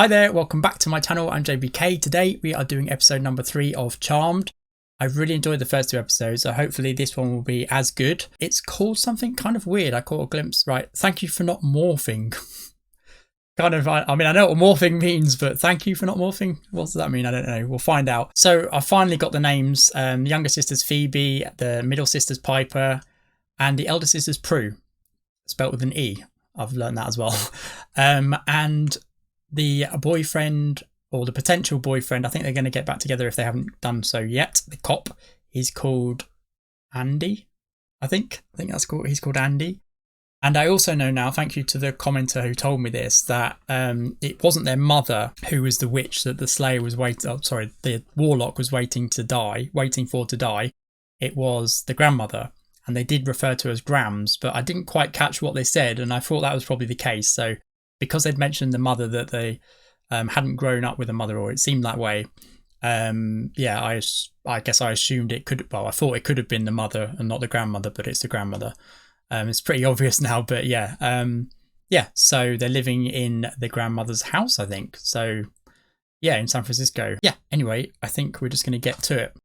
Hi there, welcome back to my channel. I'm JBK. Today we are doing episode number 3 of Charmed. I really enjoyed the first 2 episodes, so hopefully this one will be as good. It's called something kind of weird. I caught a glimpse. Right, thank you for not morphing. Kind of, I mean, I know what morphing means, but thank you for not morphing. What does that mean? I don't know. We'll find out. So I finally got the names. The younger sister's Phoebe, the middle sister's Piper, and the elder sister's Prue, spelt with an E. I've learned that as well. And the boyfriend, or the potential boyfriend, I think they're going to get back together if they haven't done so yet. The cop is called Andy, I think that's cool. He's called Andy. And I also know now, thank you to the commenter who told me this, that it wasn't their mother who was the witch that the Slayer was the warlock was waiting for to die. It was the grandmother. And they did refer to her as Grams, but I didn't quite catch what they said, and I thought that was probably the case. So because they'd mentioned the mother, that they hadn't grown up with a mother, or it seemed that way. Yeah, I guess I assumed it could. Well, I thought it could have been the mother and not the grandmother, but it's the grandmother. It's pretty obvious now, but yeah, yeah. So they're living in the grandmother's house, I think. So yeah, in San Francisco. Yeah. Anyway, I think we're just going to get to it.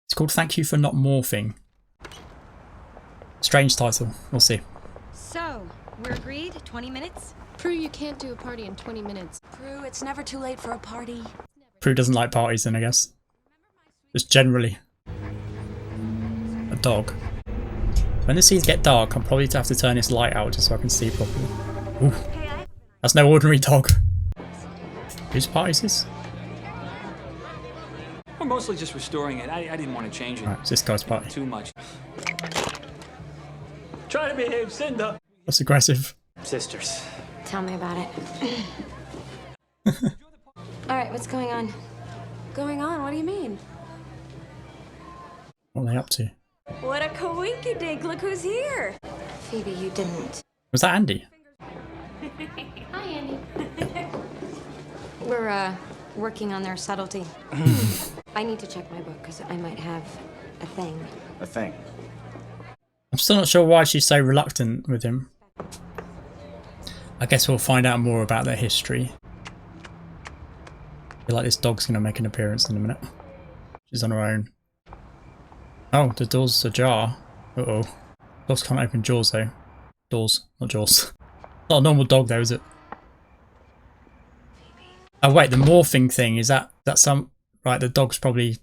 It's called "Thank You for Not Morphing." Strange title. We'll see. So we're agreed. 20 minutes. Prue, you can't do a party in 20 minutes. Prue, it's never too late for a party. Prue doesn't like parties then, I guess. Just generally. A dog. When the scenes get dark, I'll probably have to turn this light out just so I can see properly. Ooh. That's no ordinary dog. Whose party is this? We're mostly just restoring it. I didn't want to change it. Right, it's this guy's party. Too much. Try to behave, Cinda. That's aggressive. Sisters. Tell me about it. All right, what's going on? Going on? What do you mean? What are they up to? What a coinkydink! Look who's here. Phoebe, you didn't. Was that Andy? Hi, Andy. We're working on their subtlety. I need to check my book because I might have a thing. A thing. I'm still not sure why she's so reluctant with him. I guess we'll find out more about their history. I feel like this dog's going to make an appearance in a minute. She's on her own. Oh, the door's ajar. Uh-oh. Dogs can't open jaws though. Doors, not jaws. Not a normal dog though, is it? Oh wait, the morphing thing, is that some... Right, the dog's probably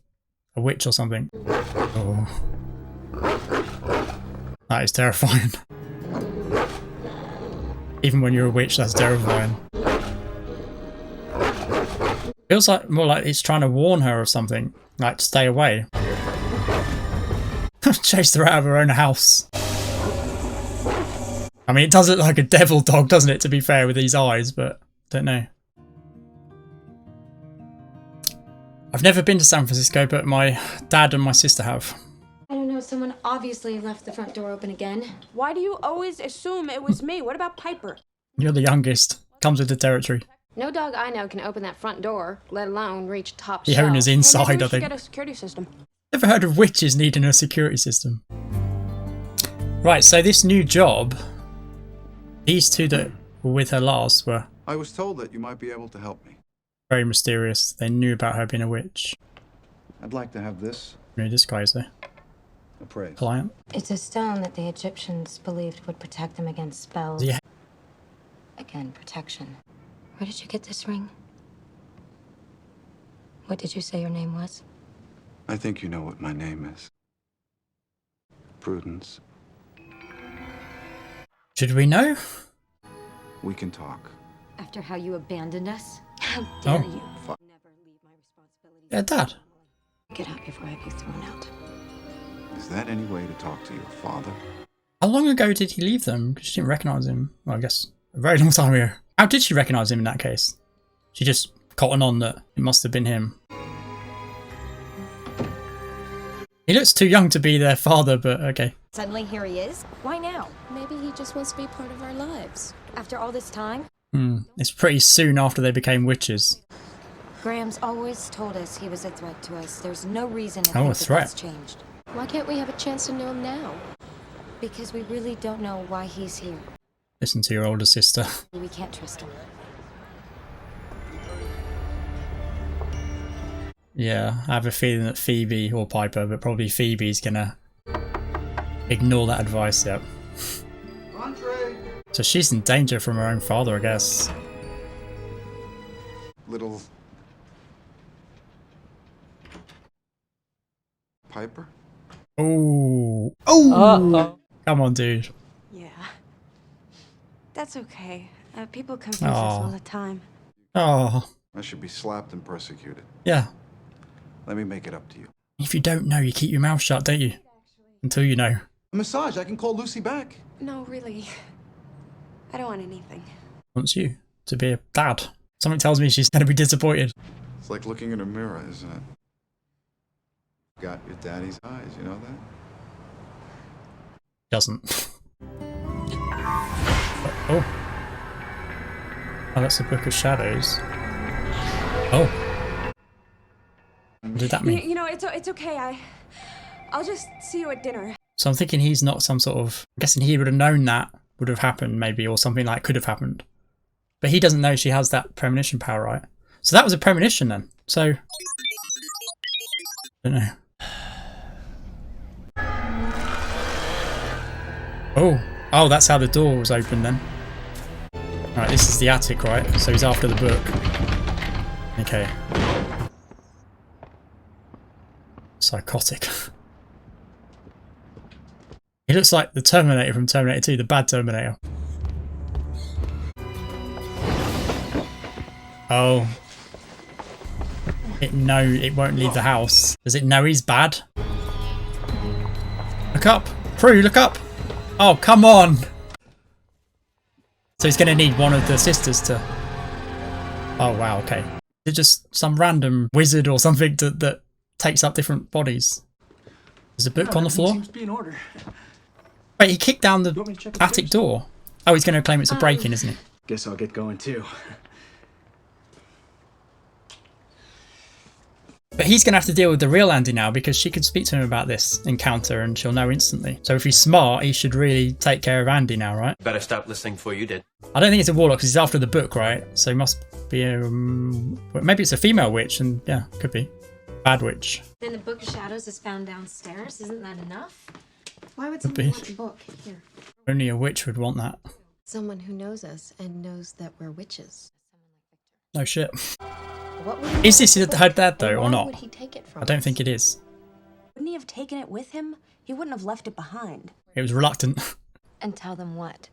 a witch or something. Oh. That is terrifying. Even when you're a witch, that's terrifying. Feels like more like it's trying to warn her or something. Like, stay away. Chased her out of her own house. I mean, it does look like a devil dog, doesn't it, to be fair, with these eyes, but don't know. I've never been to San Francisco, but my dad and my sister have. I don't know. Someone obviously left the front door open again. Why do you always assume it was me? What about Piper? You're the youngest. Comes with the territory. No dog I know can open that front door, let alone reach top The shelf. owner's inside, Maybe we I should think. get a security system. Never heard of witches needing a security system. Right, so this new job, these two that were with her last were I was told that you might be able to help me. very mysterious. They knew about her being a witch. I'd like to have this Who this guy is there? appraised. Client? It's a stone that the Egyptians believed would protect them against spells. Yeah. Again, protection. Where did you get this ring? What did you say your name was? I think you know what my name is. Prudence. Should we know? We can talk. After how you abandoned us? How Oh. dare you? Never leave my responsibility. Yeah, Dad. Get out before I be thrown out. Is that any way to talk to your father? How long ago did he leave them? Because she didn't recognise him. Well, I guess a very long time ago. How did she recognise him in that case? She just cottoned on that it must have been him. He looks too young to be their father, but okay. Suddenly here he is. Why now? Maybe he just wants to be part of our lives. After all this time? It's pretty soon after they became witches. Graham's always told us he was a threat to us. There's no reason to Oh, a think that threat. that's changed. Why can't we have a chance to know him now? Because we really don't know why he's here. Listen to your older sister. We can't trust him. Yeah, I have a feeling that Phoebe, or Piper, but probably Phoebe's gonna ignore that advice, yep. Entree! So she's in danger from her own father, I guess. Little... Piper? Oh. Oh! Come on, dude. Yeah. That's okay. People confuse us all the time. Oh. I should be slapped and persecuted. Yeah. Let me make it up to you. If you don't know, you keep your mouth shut, don't you? Until you know. A massage, I can call Lucy back. No, really. I don't want anything. Wants you to be a dad. Something tells me she's going to be disappointed. It's like looking in a mirror, isn't it? Got your daddy's eyes, you know that? Doesn't. Oh. Oh, that's the Book of Shadows. Oh. What did that mean? You know, it's okay. I'll just see you at dinner. So I'm thinking he's not some sort of... I'm guessing he would have known that would have happened, maybe, or something like could have happened. But he doesn't know she has that premonition power, right? So that was a premonition then. So... I don't know. Oh. Oh, that's how the door was opened then. Alright, this is the attic, right? So he's after the book. Okay. Psychotic. He looks like the Terminator from Terminator 2, the bad Terminator. Oh. It won't leave the house. Does it know he's bad? Look up! Prue, look up! Oh, come on! So he's going to need one of the sisters to... Oh, wow, okay. Is it just some random wizard or something that takes up different bodies? There's a book on the floor? Seems to be in order. Wait, he kicked down the want me to check the attic fridge? door. Oh, he's going to claim it's a break-in, isn't he? Guess I'll get going too. But he's going to have to deal with the real Andy now because she could speak to him about this encounter and she'll know instantly. So if he's smart, he should really take care of Andy now, right? Better stop listening before you did. I don't think it's a warlock because he's after the book, right? So he must be a... maybe it's a female witch and yeah, could be. Bad witch. Then the Book of Shadows is found downstairs. Isn't that enough? Why would Could someone be. want the book? Here. Only a witch would want that. Someone who knows us and knows that we're witches. No shit. What would he Is this do with the her book? dad though, And or why not? would he take it from I don't us? think it is. Wouldn't he have taken it with him? He wouldn't have left it behind. It was reluctant. And tell them what?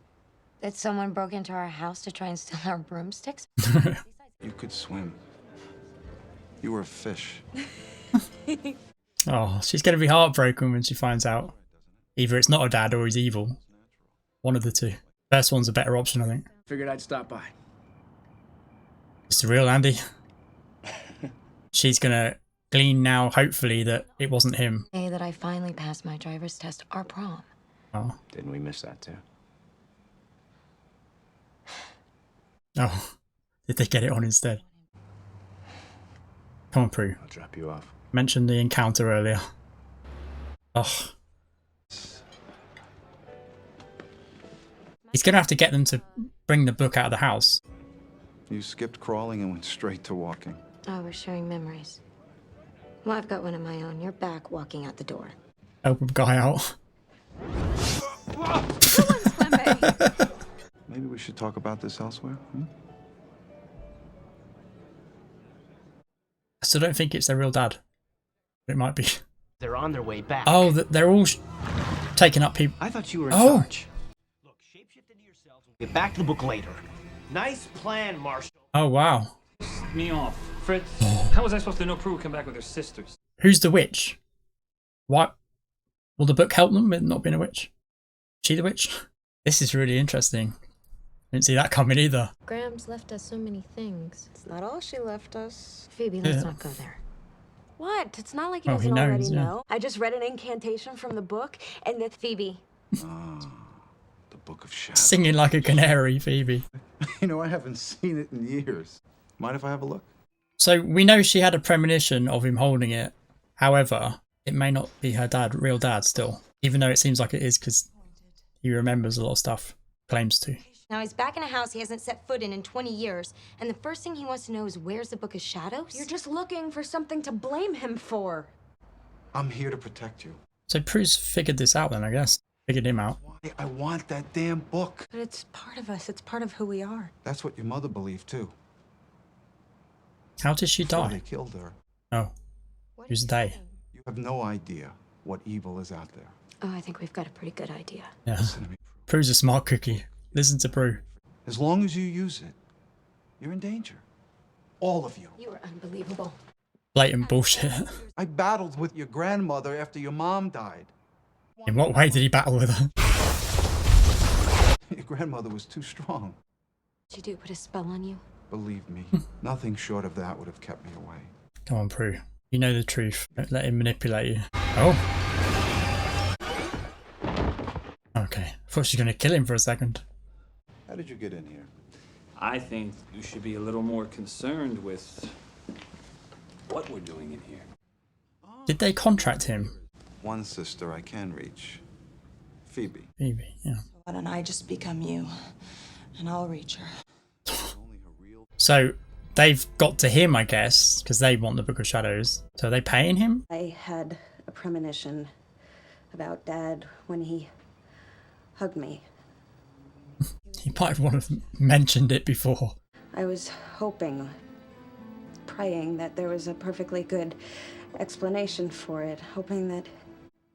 That someone broke into our house to try and steal our broomsticks? You could swim. You were a fish. Oh, she's going to be heartbroken when she finds out. Either it's not her dad or he's evil. One of the two. First one's a better option, I think. Figured I'd stop by. It's the real Andy. She's going to glean now, hopefully, that it wasn't him. The day that I finally passed my driver's test, our prom. Oh. Didn't we miss that too? Oh. Did they get it on instead? Come on, Prue. I'll drop you off. Mentioned the encounter earlier. Oh. He's going to have to get them to bring the book out of the house. You skipped crawling and went straight to walking. Oh, we're sharing memories. Well, I've got one of my own. You're back walking out the door. Help a guy out. Maybe we should talk about this elsewhere? I still don't think it's their real dad. It might be. They're on their way back. Oh, they're all taking up people. I thought you were in Oh. charge. Look, shapeshift into yourselves. We'll get back to the book later. Nice plan, Marshall. Oh, wow. Me off. Fritz, how was I supposed to know Prue would come back with her sisters? Who's the witch? What? Will the book help them with not being a witch? She the witch? This is really interesting. Didn't see that coming either. Graham's left us so many things. It's not all she left us. Phoebe, let's Yeah. not go there. What? It's not like he Oh, he doesn't already knows, yeah. know. I just read an incantation from the book, and the Phoebe. The Book of Shadows. Singing like a canary, Phoebe. You know, I haven't seen it in years. Mind if I have a look? So we know she had a premonition of him holding it. However, it may not be her dad, real dad still. Even though it seems like it is because he remembers a lot of stuff. Claims to. Now he's back in a house he hasn't set foot in 20 years, and the first thing he wants to know is where's the Book of Shadows? You're just looking for something to blame him for. I'm here to protect you. So Prue's figured this out then, I guess. Figured him out. Why? I want that damn book. But it's part of us. It's part of who we are. That's what your mother believed, too. How did she Before they die? killed her. Oh, who's they? You have no idea what evil is out there. Oh, I think we've got a pretty good idea. Yeah. Listen to me. Prue's a smart cookie. Listen to Prue. As long as you use it, you're in danger. All of you. You are unbelievable. Blatant bullshit. I battled with your grandmother after your mom died. In what way did he battle with her? Your grandmother was too strong. Did you do? Put a spell on you? Believe me, nothing short of that would have kept me away. Come on, Prue. You know the truth. Don't let him manipulate you. Oh. Okay. I thought she was going to kill him for a second. How did you get in here? I think you should be a little more concerned with what we're doing in here. Did they contract him? One sister I can reach. Phoebe. Phoebe, yeah. Why don't I just become you, and I'll reach her. Only her real... So they've got to him, I guess, because they want the Book of Shadows. So are they paying him? I had a premonition about Dad when he hugged me. He might have mentioned it before. I was hoping, praying that there was a perfectly good explanation for it, hoping that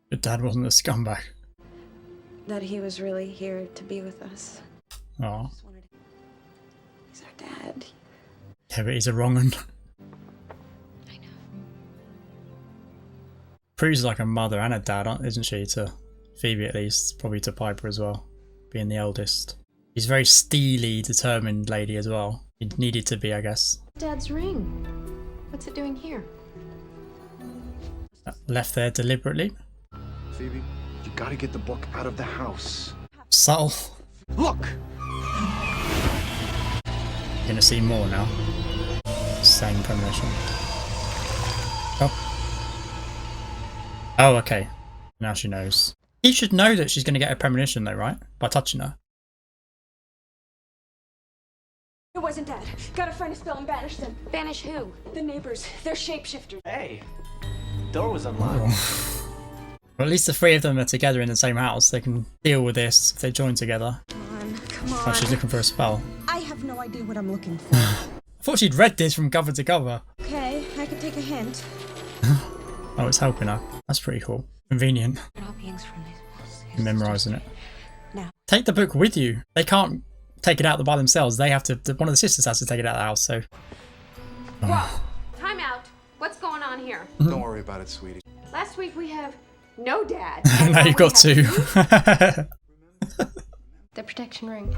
Your dad wasn't a scumbag. he was really here to be with us. Oh. He's our dad. Yeah, but he's a wrong un. I know. Prue's like a mother and a dad, isn't she? To Phoebe at least, probably to Piper as well, being the eldest. She's a very steely, determined lady as well. It needed to be, I guess. Dad's ring. What's it doing here? Left there deliberately. Phoebe, you gotta get the book out of the house. Subtle. Look! You're gonna see more now. Same premonition. Oh. Oh, okay. Now she knows. He should know that she's gonna get a premonition though, right? By touching her. It wasn't Dad. Gotta find a spell and banish them. Banish who? The neighbors. They're shapeshifters. Hey, door was unlocked. Well, at least the three of them are together in the same house. They can deal with this if they join together. Come Oh, she's looking for a spell. I have no idea what I'm looking for. I thought she'd read this from cover to cover. Okay, I can take a hint. Oh, it's helping her. That's pretty cool. Convenient. All beings from these walls. Memorising it. Now. Take the book with you. They can't take it out by themselves. They have to. One of the sisters has to take it out of the house. So. Whoa! Time out. What's going on here? Don't worry about it, sweetie. Last week we have no Dad. Now you've got two. The protection ring.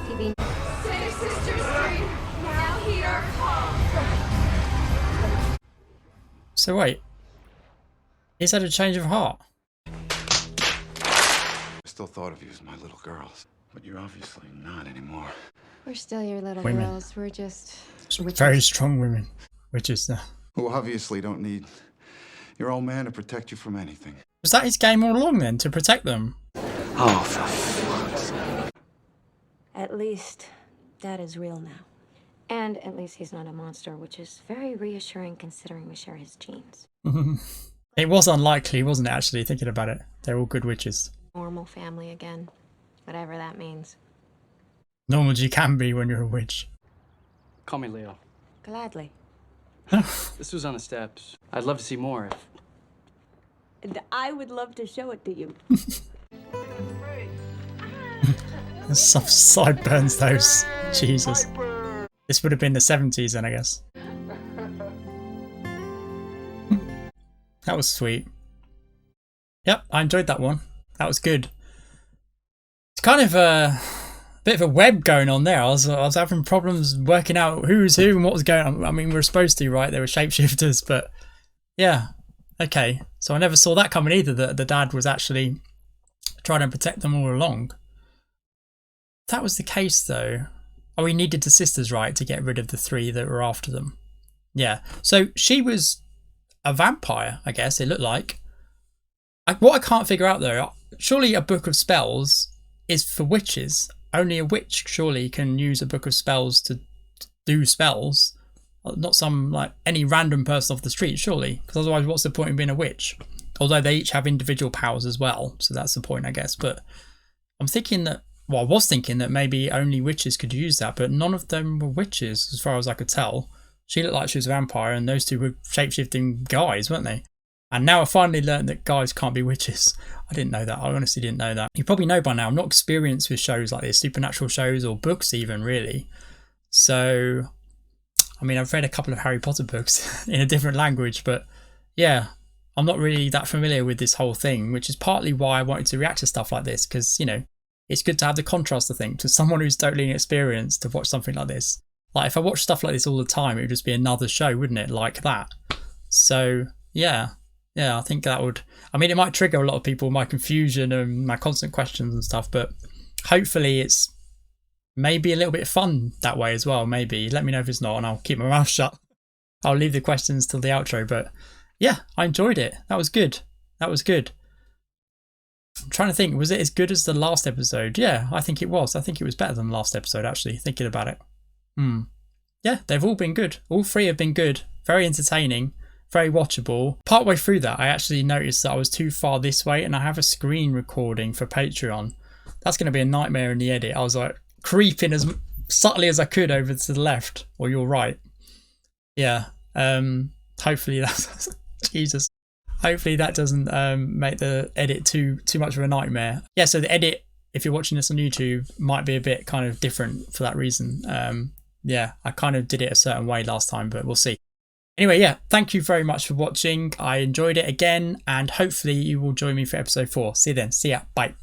Phoebe. Say sisters free. Now hear our call. So wait. He's had a change of heart. I still thought of you as my little girls, but you're obviously not anymore. We're still your little Women. girls. We're just... Very strong women. Which is Who obviously don't need your old man to protect you from anything. Was that his game all along then, to protect them? Oh, for fuck's sake. At least Dad is real now. And at least he's not a monster, which is very reassuring considering we share his genes. It was unlikely, wasn't it, actually, thinking about it? They're all good witches. Normal family again. Whatever that means. Normal as you can be when you're a witch. Call me Leo. Gladly. This was on the steps. I'd love to see more if... And I would love to show it to you. Some sideburns, those. Jesus. This would have been the 70s then, I guess. That was sweet. Yep, I enjoyed that one. That was good. It's kind of a bit of a web going on there. I was having problems working out who's who and what was going on. I mean, we were supposed to, right? They were shapeshifters, but yeah. Okay, so I never saw that coming either, that the dad was actually trying to protect them all along. If that was the case, though. Oh, he needed the sisters, right, to get rid of the three that were after them. Yeah, so she was a vampire, I guess, it looked like. What I can't figure out though, surely a book of spells is for witches. Only a witch surely can use a book of spells to do spells. Not some, like, any random person off the street, surely. Because otherwise, what's the point in being a witch? Although they each have individual powers as well. So that's the point, I guess. But I'm thinking that, well, I was thinking that maybe only witches could use that. But none of them were witches, as far as I could tell. She looked like she was a vampire, and those two were shape-shifting guys, weren't they? And now I finally learned that guys can't be witches. I didn't know that. I honestly didn't know that. You probably know by now, I'm not experienced with shows like this, supernatural shows or books even, really. So, I mean, I've read a couple of Harry Potter books in a different language, but yeah, I'm not really that familiar with this whole thing, which is partly why I wanted to react to stuff like this, because, you know, it's good to have the contrast, I think, to someone who's totally inexperienced to watch something like this. Like, if I watched stuff like this all the time, it would just be another show, wouldn't it? Like that. So, yeah, I think that would, I mean, it might trigger a lot of people, my confusion and my constant questions and stuff, but hopefully it's maybe a little bit fun that way as well. Maybe let me know if it's not, and I'll keep my mouth shut. I'll leave the questions till the outro. But yeah, I enjoyed it. That was good. I'm trying to think, was it as good as the last episode? Yeah, I think it was. I think it was better than the last episode, actually, thinking about it. Yeah, they've all been good. All three have been good. Very entertaining, very watchable. Partway through that, I actually noticed that I was too far this way, and I have a screen recording for Patreon. That's going to be a nightmare in the edit. I was like creeping as subtly as I could over to the left or your right. Yeah. Hopefully that's Jesus. Hopefully that doesn't make the edit too much of a nightmare. Yeah, so the edit, if you're watching this on YouTube, might be a bit kind of different for that reason. Yeah, I kind of did it a certain way last time, but we'll see. Anyway, yeah, thank you very much for watching. I enjoyed it again, and hopefully you will join me for episode 4. See you then. See ya. Bye.